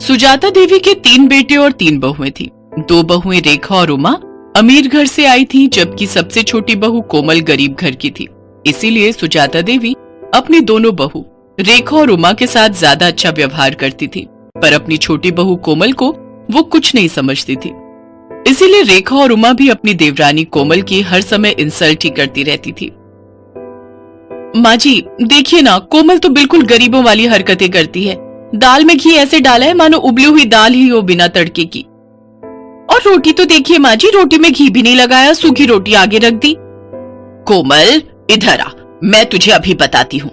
सुजाता देवी के 3 बेटे और 3 बहुएं थी। 2 बहुएं रेखा और उमा अमीर घर से आई थीं, जबकि सबसे छोटी बहू कोमल गरीब घर की थी। इसीलिए सुजाता देवी अपनी दोनों बहू रेखा और उमा के साथ ज्यादा अच्छा व्यवहार करती थी, पर अपनी छोटी बहू कोमल को वो कुछ नहीं समझती थी। इसीलिए रेखा और उमा भी अपनी देवरानी कोमल की हर समय इंसल्ट ही करती रहती थी। माँ जी देखिए ना, कोमल तो बिल्कुल गरीबों वाली हरकतें करती है। दाल में घी ऐसे डाला है मानो उबली हुई दाल ही हो बिना तड़के की। और रोटी तो देखिए माँ जी, रोटी में घी भी नहीं लगाया, सूखी रोटी आगे रख दी। कोमल इधर आ, मैं तुझे अभी बताती हूँ।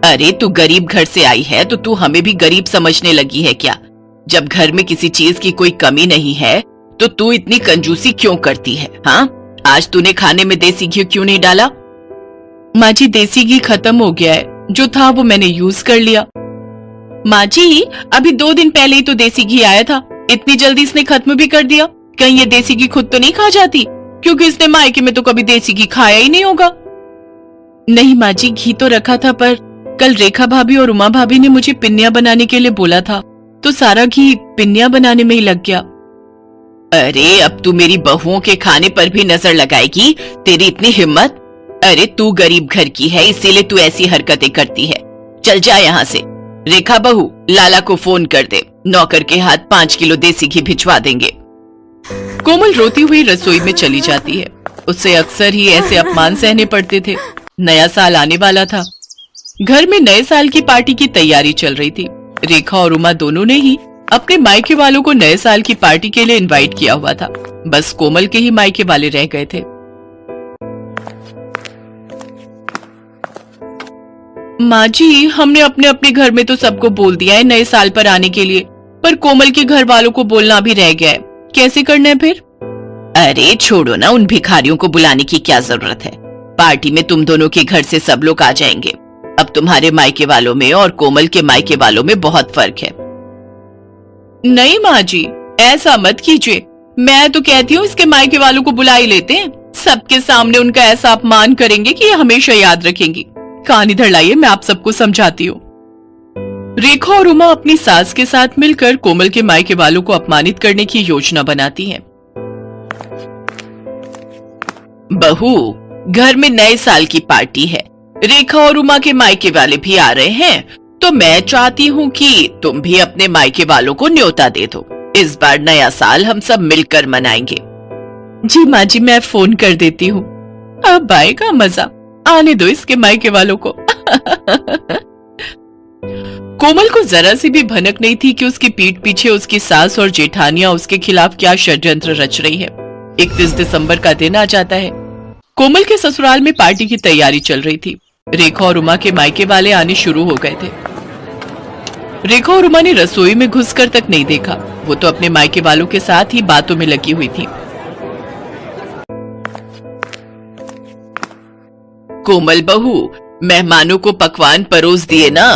अरे तू गरीब घर से आई है तो तू हमें भी गरीब समझने लगी है क्या? जब घर में किसी चीज की कोई कमी नहीं है तो तू इतनी कंजूसी क्यों करती है? हाँ, आज तूने खाने में देसी घी क्यों नहीं डाला? माँ जी देसी घी खत्म हो गया है, जो था वो मैंने यूज कर लिया। माँ जी अभी 2 दिन पहले ही तो देसी घी आया था, इतनी जल्दी इसने खत्म भी कर दिया। कहीं ये देसी घी खुद तो नहीं खा जाती, क्योंकि इसने मायके में तो कभी देसी घी खाया ही नहीं होगा। नहीं माँ जी, घी तो रखा था, पर कल रेखा भाभी और उमा भाभी ने मुझे पिन्नियां बनाने के लिए बोला था, तो सारा घी पिन्नियां बनाने में ही लग गया। अरे अब तू मेरी बहुओं के खाने पर भी नजर लगाएगी? तेरी इतनी हिम्मत? अरे तू गरीब घर की है, इसीलिए तू ऐसी हरकतें करती है। चल जा यहाँ से। रेखा बहू, लाला को फोन कर दे, नौकर के हाथ 5 किलो देसी घी भिजवा देंगे। कोमल रोती हुई रसोई में चली जाती है। उससे अक्सर ही ऐसे अपमान सहने पड़ते थे। नया साल आने वाला था। घर में नए साल की पार्टी की तैयारी चल रही थी। रेखा और उमा दोनों ने ही अपने मायके वालों को नए साल की पार्टी के लिए इनवाइट किया हुआ था। बस कोमल के ही मायके वाले रह गए थे। माँ जी हमने अपने अपने घर में तो सबको बोल दिया है नए साल पर आने के लिए, पर कोमल के घर वालों को बोलना भी रह गया है। कैसे करना है फिर? अरे छोड़ो ना, उन भिखारियों को बुलाने की क्या जरूरत है। पार्टी में तुम दोनों के घर से सब लोग आ जाएंगे। अब तुम्हारे मायके वालों में और कोमल के मायके वालों में बहुत फर्क है। नहीं माँ जी, ऐसा मत कीजिए। मैं तो कहती हूँ इसके मायके वालों को बुला ही लेते हैं। सबके सामने उनका ऐसा अपमान करेंगे कि ये हमेशा याद रखेंगी। कान इधर लाइए, मैं आप सबको समझाती हूँ। रेखा और उमा अपनी सास के साथ मिलकर कोमल के मायके वालों को अपमानित करने की योजना बनाती हैं। बहू, घर में नए साल की पार्टी है। रेखा और उमा के मायके वाले भी आ रहे हैं, तो मैं चाहती हूँ कि तुम भी अपने मायके वालों को न्योता दे दो। इस बार नया साल हम सब मिलकर मनाएंगे। जी माँ जी, मैं फोन कर देती हूँ। अब आएगा मजा, आने दो इसके मायके वालों को। कोमल को जरा सी भी भनक नहीं थी कि उसकी पीठ पीछे उसकी सास और जेठानियां उसके खिलाफ क्या षड्यंत्र रच रही है। 31 दिसंबर का दिन आ जाता है। कोमल के ससुराल में पार्टी की तैयारी चल रही थी। रेखा और उमा के मायके वाले आने शुरू हो गए थे। रेखा और उमा ने रसोई में घुसकर तक नहीं देखा, वो तो अपने मायके वालों के साथ ही बातों में लगी हुई थी। कोमल बहू, मेहमानों को पकवान परोस दिए ना?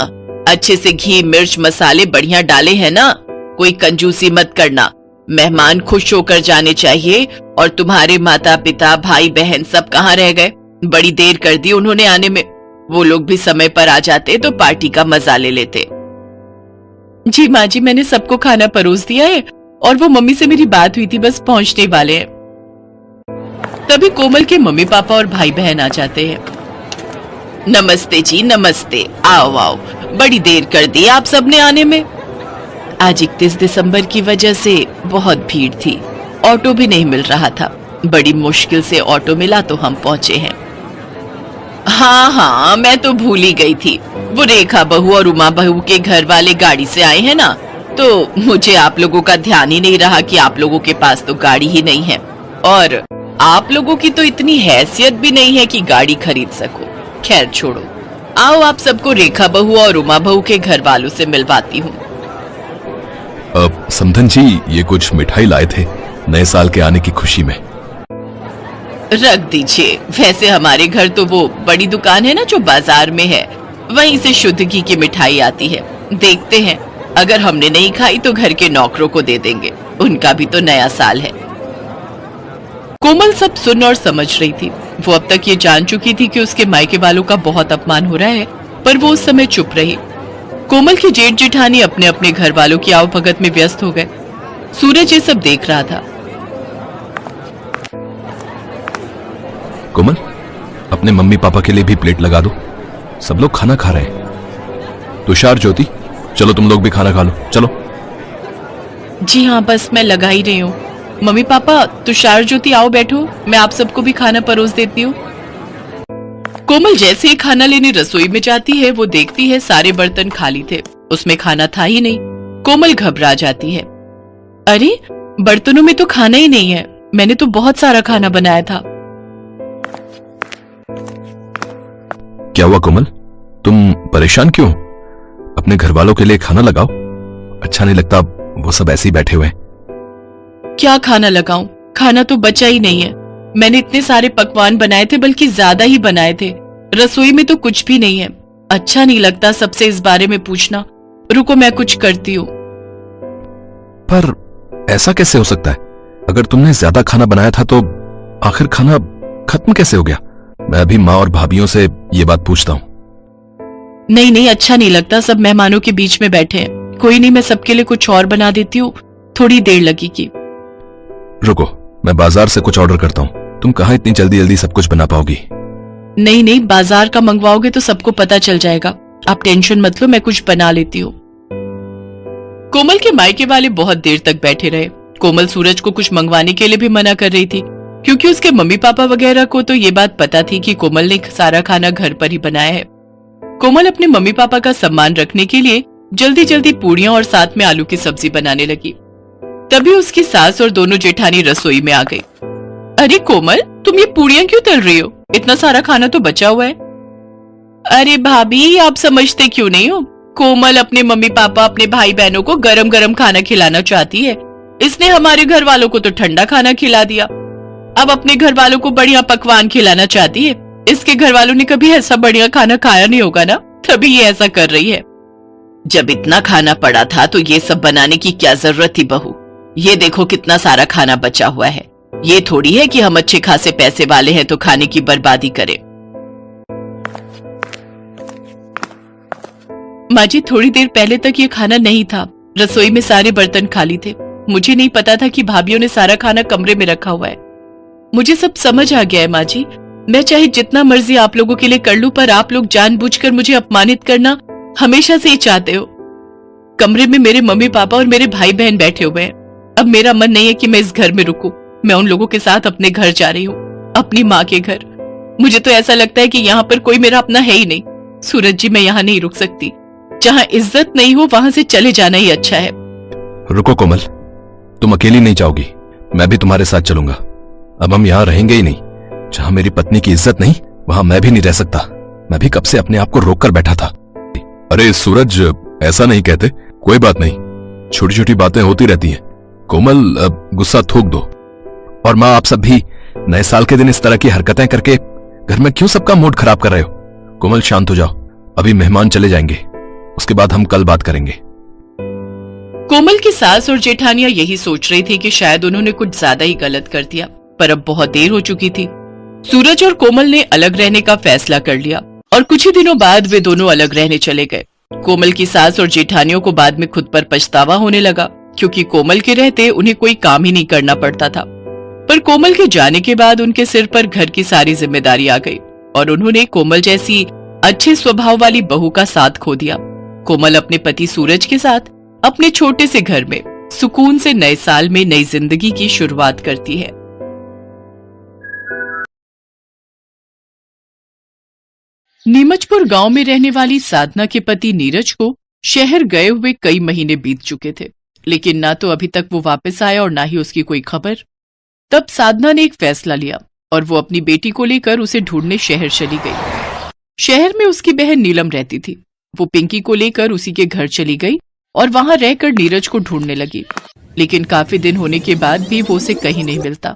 अच्छे से घी मिर्च मसाले बढ़िया डाले हैं ना? कोई कंजूसी मत करना। मेहमान खुश होकर जाने चाहिए। और तुम्हारे माता पिता भाई बहन सब कहाँ रह गए? बड़ी देर कर दी उन्होंने आने में। वो लोग भी समय पर आ जाते तो पार्टी का मजा ले लेते। जी माँ जी, मैंने सबको खाना परोस दिया है और वो मम्मी से मेरी बात हुई थी, बस पहुंचने वाले हैं। तभी कोमल के मम्मी पापा और भाई बहन आ जाते हैं। नमस्ते जी, नमस्ते। आओ आओ, बड़ी देर कर दी आप सबने आने में। आज 31 दिसंबर की वजह से बहुत भीड़ थी, ऑटो भी नहीं मिल रहा था। बड़ी मुश्किल से ऑटो मिला तो हम पहुंचे हैं। हाँ हाँ, मैं तो भूल ही गई थी। वो रेखा बहू और उमा बहू के घर वाले गाड़ी से आए हैं ना, तो मुझे आप लोगों का ध्यान ही नहीं रहा कि आप लोगों के पास तो गाड़ी ही नहीं है, और आप लोगों की तो इतनी हैसियत भी नहीं है कि गाड़ी खरीद सको। खैर छोड़ो, आओ आप सबको रेखा बहू और उमा बहू के घर वालों से मिलवाती हूँ। समधन जी, ये कुछ मिठाई लाए थे नए साल के आने की खुशी में। रख दीजिए। वैसे हमारे घर तो वो बड़ी दुकान है ना जो बाजार में है, वहीं से शुद्ध घी की मिठाई आती है। देखते हैं, अगर हमने नहीं खाई तो घर के नौकरों को दे देंगे, उनका भी तो नया साल है। कोमल सब सुन और समझ रही थी। वो अब तक ये जान चुकी थी कि उसके मायके वालों का बहुत अपमान हो रहा है, पर वो उस समय चुप रही। कोमल की जेठ जेठानी अपने अपने घर वालों की आवभगत में व्यस्त हो गए। सूरज ये सब देख रहा था। कोमल, अपने मम्मी पापा के लिए भी प्लेट लगा दो, सब लोग खाना खा रहे हैं। तुषार, ज्योति, चलो तुम लोग भी खाना खा लो, चलो। जी हाँ, बस मैं लगा ही रही हूँ। मम्मी पापा, तुषार, ज्योति, आओ बैठो, मैं आप सबको भी खाना परोस देती हूँ। कोमल जैसे ही खाना लेने रसोई में जाती है, वो देखती है सारे बर्तन खाली थे, उसमें खाना था ही नहीं। कोमल घबरा जाती है। अरे, बर्तनों में तो खाना ही नहीं है, मैंने तो बहुत सारा खाना बनाया था। क्या हुआ कोमल, तुम परेशान क्यों? अपने घर वालों के लिए खाना लगाओ। अच्छा नहीं लगता वो सब ऐसे ही बैठे हुए हैं। क्या खाना लगाऊं? खाना तो बचा ही नहीं है। मैंने इतने सारे पकवान बनाए थे, बल्कि ज्यादा ही बनाए थे। रसोई में तो कुछ भी नहीं है। अच्छा नहीं लगता सबसे इस बारे में पूछना। रुको, मैं कुछ करती हूँ। पर ऐसा कैसे हो सकता है? अगर तुमने ज्यादा खाना बनाया था तो आखिर खाना खत्म कैसे हो गया? मैं अभी माँ और भाभीियों से ये बात पूछता हूँ। नहीं नहीं, अच्छा नहीं लगता, सब मेहमानों के बीच में बैठे हैं। कोई नहीं, मैं सबके लिए कुछ और बना देती हूँ, थोड़ी देर लगेगी। रुको, मैं बाजार से कुछ ऑर्डर करता हूँ। तुम कहाँ इतनी जल्दी जल्दी सब कुछ बना पाओगी? नहीं नहीं, बाजार का मंगवाओगे तो सबको पता चल जाएगा। आप टेंशन मत लो, मैं कुछ बना लेती हूँ। कोमल के मायके वाले बहुत देर तक बैठे रहे। कोमल सूरज को कुछ मंगवाने के लिए भी मना कर रही थी, क्योंकि उसके मम्मी पापा वगैरह को तो ये बात पता थी कि कोमल ने सारा खाना घर पर ही बनाया है। कोमल अपने मम्मी पापा का सम्मान रखने के लिए जल्दी जल्दी पूड़ियां और साथ में आलू की सब्जी बनाने लगी। तभी उसकी सास और दोनों जेठानी रसोई में आ गई। अरे कोमल, तुम ये पूड़ियां क्यों तल रही हो? इतना सारा खाना तो बचा हुआ है। अरे भाभी, आप समझते क्यों नहीं हो? कोमल अपने मम्मी पापा, अपने भाई बहनों को गरम गरम खाना खिलाना चाहती है। इसने हमारे घर वालों को तो ठंडा खाना खिला दिया, अब अपने घर वालों को बढ़िया पकवान खिलाना चाहती है। इसके घर वालों ने कभी ऐसा बढ़िया खाना खाया नहीं होगा ना, तभी ये ऐसा कर रही है। जब इतना खाना पड़ा था तो ये सब बनाने की क्या जरूरत थी बहू? ये देखो कितना सारा खाना बचा हुआ है। ये थोड़ी है कि हम अच्छे खासे पैसे वाले हैं तो खाने की बर्बादी करें। माँ जी, थोड़ी देर पहले तक ये खाना नहीं था। रसोई में सारे बर्तन खाली थे। मुझे नहीं पता था कि भाभीियों ने सारा खाना कमरे में रखा हुआ है। मुझे सब समझ आ गया है माँ जी। मैं चाहे जितना मर्जी आप लोगों के लिए कर लूं, पर आप लोग जानबूझकर मुझे अपमानित करना हमेशा से ही चाहते हो। कमरे में मेरे मम्मी पापा और मेरे भाई बहन बैठे हुए हैं। अब मेरा मन नहीं है कि मैं इस घर में रुकूं। मैं उन लोगों के साथ अपने घर जा रही हूँ, अपनी माँ के घर। मुझे तो ऐसा लगता है कि यहाँ पर कोई मेरा अपना है ही नहीं। सूरज जी, मैं यहाँ नहीं रुक सकती। जहाँ इज्जत नहीं हो वहां से चले जाना ही अच्छा है। रुको कोमल, तुम अकेली नहीं जाओगी, मैं भी तुम्हारे साथ चलूंगा। अब हम यहाँ रहेंगे ही नहीं। जहाँ मेरी पत्नी की इज्जत नहीं, वहां मैं भी नहीं रह सकता। मैं भी कब से अपने आप को रोक कर बैठा था। अरे सूरज, ऐसा नहीं कहते। कोई बात नहीं, छोटी छोटी बातें होती रहती हैं। कोमल, गुस्सा थूक दो। और माँ, आप सब भी नए साल के दिन इस तरह की हरकतें करके घर में क्यों सबका मूड खराब कर रहे हो? कोमल, शांत हो जाओ, अभी मेहमान चले जाएंगे, उसके बाद हम कल बात करेंगे। कोमल की सास और जेठानियां यही सोच रही थी कि शायद उन्होंने कुछ ज्यादा ही गलत कर दिया, पर अब बहुत देर हो चुकी थी। सूरज और कोमल ने अलग रहने का फैसला कर लिया और कुछ ही दिनों बाद वे दोनों अलग रहने चले गए। कोमल की सास और जेठानियों को बाद में खुद पर पछतावा होने लगा, क्योंकि कोमल के रहते उन्हें कोई काम ही नहीं करना पड़ता था। पर कोमल के जाने के बाद उनके सिर पर घर की सारी जिम्मेदारी आ गई और उन्होंने कोमल जैसी अच्छे स्वभाव वाली बहू का साथ खो दिया। कोमल अपने पति सूरज के साथ अपने छोटे से घर में सुकून से नए साल में नई जिंदगी की शुरुआत करती है। नीमचपुर गांव में रहने वाली साधना के पति नीरज को शहर गए हुए कई महीने बीत चुके थे, लेकिन ना तो अभी तक वो वापस आया और ना ही उसकी कोई खबर। तब साधना ने एक फैसला लिया और वो अपनी बेटी को लेकर उसे ढूंढने शहर चली गई। शहर में उसकी बहन नीलम रहती थी। वो पिंकी को लेकर उसी के घर चली गई और वहां रहकर नीरज को ढूंढने लगी, लेकिन काफी दिन होने के बाद भी वो उसे कहीं नहीं मिलता।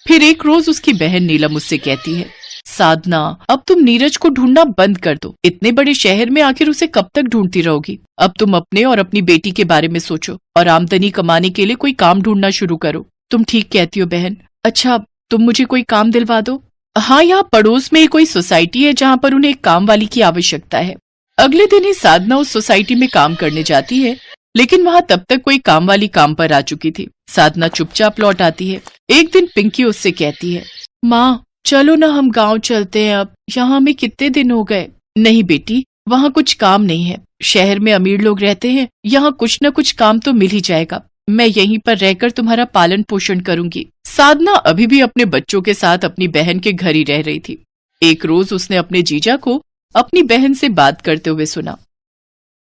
फिर एक रोज उसकी बहन नीलम उससे कहती है, साधना, अब तुम नीरज को ढूंढना बंद कर दो। इतने बड़े शहर में आखिर उसे कब तक ढूंढती रहोगी? अब तुम अपने और अपनी बेटी के बारे में सोचो और आमदनी कमाने के लिए कोई काम ढूंढना शुरू करो। तुम ठीक कहती हो बहन। अच्छा, तुम मुझे कोई काम दिलवा दो। हाँ, यहाँ पड़ोस में कोई सोसाइटी है जहाँ पर उन्हें एक काम वाली की आवश्यकता है। अगले दिन ही साधना उस सोसाइटी में काम करने जाती है, लेकिन वहाँ तब तक कोई काम वाली काम पर आ चुकी थी। साधना चुपचाप लौट आती है। एक दिन पिंकी उससे कहती है, माँ चलो ना हम गांव चलते हैं, अब यहाँ हमें कितने दिन हो गए। नहीं बेटी, वहाँ कुछ काम नहीं है, शहर में अमीर लोग रहते हैं, यहाँ कुछ न कुछ काम तो मिल ही जाएगा। मैं यहीं पर रहकर तुम्हारा पालन पोषण करूंगी। साधना अभी भी अपने बच्चों के साथ अपनी बहन के घर ही रह रही थी। एक रोज उसने अपने जीजा को अपनी बहन से बात करते हुए सुना।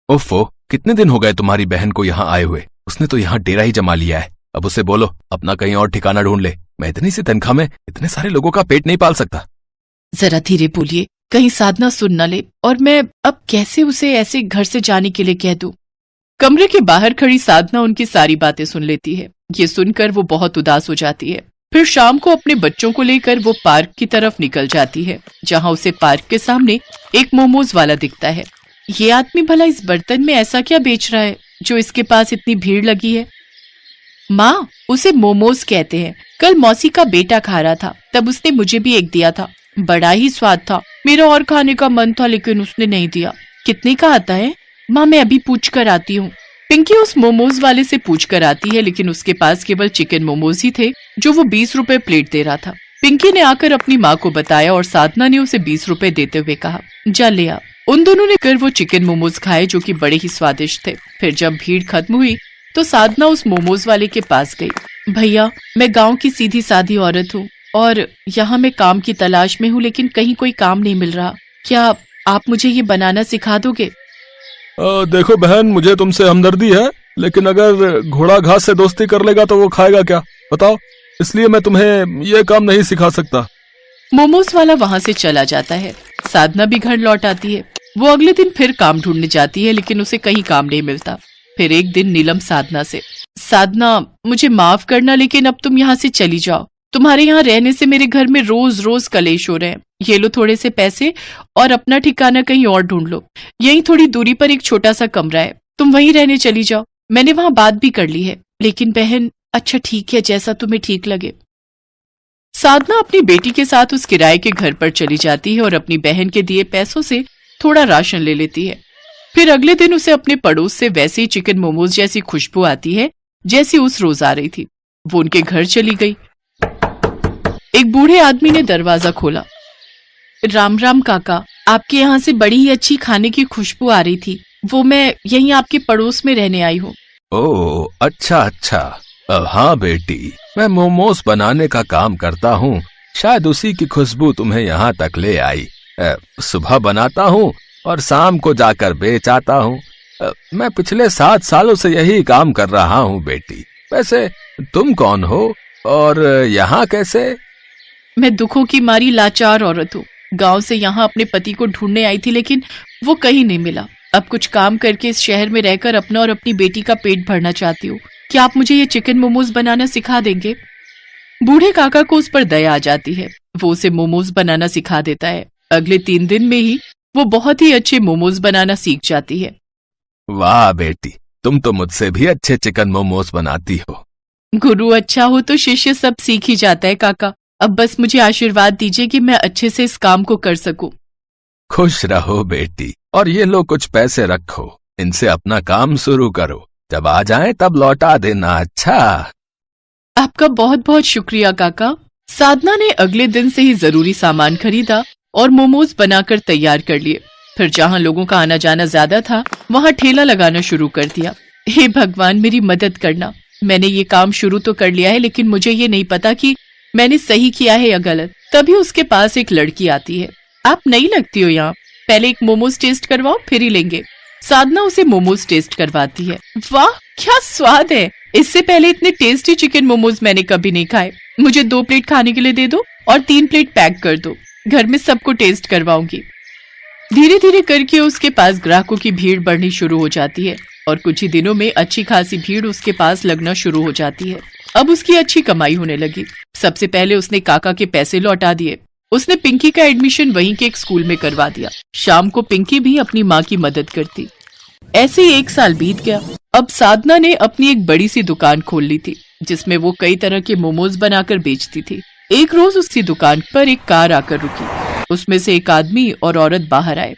ओफो, कितने दिन हो गए तुम्हारी बहन को यहाँ आए हुए। उसने तो यहाँ डेरा ही जमा लिया है। अब उसे बोलो अपना कहीं और ठिकाना ढूंढ ले। मैं इतनी सी तनख्वाह में इतने सारे लोगों का पेट नहीं पाल सकता। जरा धीरे बोलिए, कहीं साधना सुन न ले, और मैं अब कैसे उसे ऐसे घर से जाने के लिए कह दूं। कमरे के बाहर खड़ी साधना उनकी सारी बातें सुन लेती है। ये सुनकर वो बहुत उदास हो जाती है। फिर शाम को अपने बच्चों को लेकर वो पार्क की तरफ निकल जाती है, जहाँ उसे पार्क के सामने एक मोमोज वाला दिखता है। ये आदमी भला इस बर्तन में ऐसा क्या बेच रहा है जो इसके पास इतनी भीड़ लगी है। माँ, उसे मोमोज कहते हैं। कल मौसी का बेटा खा रहा था, तब उसने मुझे भी एक दिया था। बड़ा ही स्वाद था। मेरा और खाने का मन था, लेकिन उसने नहीं दिया। कितने का आता है? माँ मैं अभी पूछ कर आती हूँ। पिंकी उस मोमोज वाले से पूछ कर आती है, लेकिन उसके पास केवल चिकन मोमोज ही थे, जो वो 20 रुपए प्लेट दे रहा था। पिंकी ने आकर अपनी माँ को बताया और साधना ने उसे 20 रुपए देते हुए कहा, जा ले आ। उन दोनों ने कर वो चिकन मोमोज खाए, जो कि बड़े ही स्वादिष्ट थे। फिर जब भीड़ खत्म हुई तो साधना उस मोमोज वाले के पास गई। भैया, मैं गाँव की सीधी सादी औरत हूँ और यहाँ मैं काम की तलाश में हूँ, लेकिन कहीं कोई काम नहीं मिल रहा। क्या आप मुझे ये बनाना सिखा दोगे? देखो बहन, मुझे तुमसे हमदर्दी है, लेकिन अगर घोड़ा घास से दोस्ती कर लेगा तो वो खाएगा क्या, बताओ। इसलिए मैं तुम्हें ये काम नहीं सिखा सकता। मोमोज वाला वहाँ से चला जाता है। साधना भी घर लौट आती है। वो अगले दिन फिर काम ढूंढने जाती है, लेकिन उसे कहीं काम नहीं मिलता। फिर एक दिन नीलम साधना से, साधना मुझे माफ करना, लेकिन अब तुम यहाँ से चली जाओ। तुम्हारे यहाँ रहने से मेरे घर में रोज रोज कलेश हो रहे हैं। ये लो थोड़े से पैसे और अपना ठिकाना कहीं और ढूंढ लो। यहीं थोड़ी दूरी पर एक छोटा सा कमरा है, तुम वहीं रहने चली जाओ। मैंने वहाँ बात भी कर ली है। लेकिन बहन, अच्छा ठीक है, जैसा तुम्हें ठीक लगे। साधना अपनी बेटी के साथ उस किराए के घर पर चली जाती है और अपनी बहन के दिए पैसों से थोड़ा राशन ले लेती है। फिर अगले दिन उसे अपने पड़ोस से वैसे ही चिकन मोमोज जैसी खुशबू आती है जैसी उस रोज आ रही थी। वो उनके घर चली गई। एक बूढ़े आदमी ने दरवाजा खोला। राम राम काका, आपके यहाँ से बड़ी ही अच्छी खाने की खुशबू आ रही थी। वो मैं यहीं आपके पड़ोस में रहने आई हूँ। ओह अच्छा अच्छा। हाँ बेटी, मैं मोमोज बनाने का काम करता हूँ। शायद उसी की खुशबू तुम्हें यहाँ तक ले आई। सुबह बनाता हूँ और शाम को जाकर बेच आता हूँ। मैं पिछले 7 सालों से यही काम कर रहा हूँ बेटी। वैसे तुम कौन हो और यहाँ कैसे? मैं दुखों की मारी लाचार औरत हूँ। गांव से यहाँ अपने पति को ढूंढने आई थी, लेकिन वो कहीं नहीं मिला। अब कुछ काम करके इस शहर में रहकर अपना और अपनी बेटी का पेट भरना चाहती हूँ। क्या आप मुझे ये चिकन मोमोज बनाना सिखा देंगे? बूढ़े काका को उस पर दया आ जाती है। वो उसे मोमोज बनाना सिखा देता है। अगले 3 दिन में ही वो बहुत ही अच्छे मोमोज बनाना सीख जाती है। वाह बेटी, तुम तो मुझसे भी अच्छे चिकन मोमोज बनाती हो। गुरु अच्छा हो तो शिष्य सब सीख ही जाता है काका। अब बस मुझे आशीर्वाद दीजिए कि मैं अच्छे से इस काम को कर सकूं। खुश रहो बेटी, और ये लो कुछ पैसे रखो। इनसे अपना काम शुरू करो। जब आ जाए तब लौटा देना। अच्छा, आपका बहुत बहुत शुक्रिया काका। साधना ने अगले दिन से ही जरूरी सामान खरीदा और मोमोज बनाकर तैयार कर लिए। फिर जहाँ लोगों का आना जाना ज्यादा था, वहाँ ठेला लगाना शुरू कर दिया। हे भगवान, मेरी मदद करना। मैंने ये काम शुरू तो कर लिया है, लेकिन मुझे ये नहीं पता कि मैंने सही किया है या गलत। तभी उसके पास एक लड़की आती है। आप नई लगती हो यहाँ, पहले एक मोमोज टेस्ट करवाओ, फिर ही लेंगे। साधना उसे मोमोज टेस्ट करवाती है। वाह क्या स्वाद है! इससे पहले इतने टेस्टी चिकन मोमोज मैंने कभी नहीं खाए। मुझे 2 प्लेट खाने के लिए दे दो और 3 प्लेट पैक कर दो। घर में सबको टेस्ट करवाऊंगी। धीरे धीरे करके उसके पास ग्राहकों की भीड़ बढ़नी शुरू हो जाती है और कुछ ही दिनों में अच्छी खासी भीड़ उसके पास लगना शुरू हो जाती है। अब उसकी अच्छी कमाई होने लगी। सबसे पहले उसने काका के पैसे लौटा दिए। उसने पिंकी का एडमिशन वहीं के एक स्कूल में करवा दिया। शाम को पिंकी भी अपनी माँ की मदद करती। ऐसे ही 1 साल बीत गया। अब साधना ने अपनी एक बड़ी सी दुकान खोल ली थी, जिसमें वो कई तरह के मोमोज बनाकर बेचती थी। एक रोज उसकी दुकान पर एक कार आकर रुकी। उसमें से एक आदमी और औरत बाहर आए।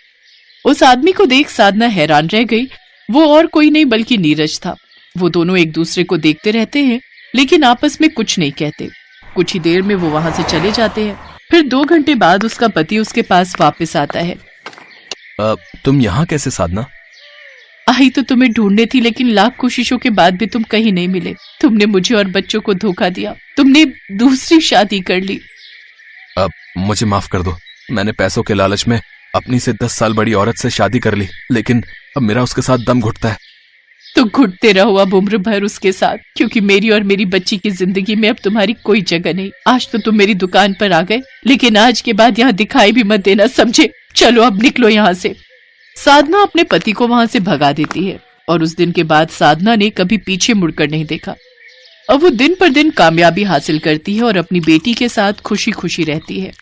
उस आदमी को देख साधना हैरान रह गई। वो और कोई नहीं बल्कि नीरज था। वो दोनों एक दूसरे को देखते रहते हैं लेकिन आपस में कुछ नहीं कहते। कुछ ही देर में वो वहां से चले जाते हैं। फिर 2 घंटे बाद उसका पति उसके पास वापस आता है। तुम यहाँ कैसे साधना? आई तो तुम्हें ढूंढने थी, लेकिन लाख कोशिशों के बाद भी तुम कहीं नहीं मिले। तुमने मुझे और बच्चों को धोखा दिया। तुमने दूसरी शादी कर ली। अब मुझे माफ कर दो। मैंने पैसों के लालच में अपनी से 10 साल बड़ी औरत से शादी कर ली, लेकिन अब मेरा उसके साथ दम घुटता है। तो घुटते रहो अब उम्र भर उसके साथ, क्योंकि मेरी और मेरी बच्ची की जिंदगी में अब तुम्हारी कोई जगह नहीं। आज तो तुम मेरी दुकान पर आ गए, लेकिन आज के बाद यहाँ दिखाई भी मत देना, समझे? चलो अब निकलो यहाँ से। साधना अपने पति को वहां से भगा देती है और उस दिन के बाद साधना ने कभी पीछे मुड़कर नहीं देखा। अब वो दिन पर दिन कामयाबी हासिल करती है और अपनी बेटी के साथ खुशी खुशी रहती है।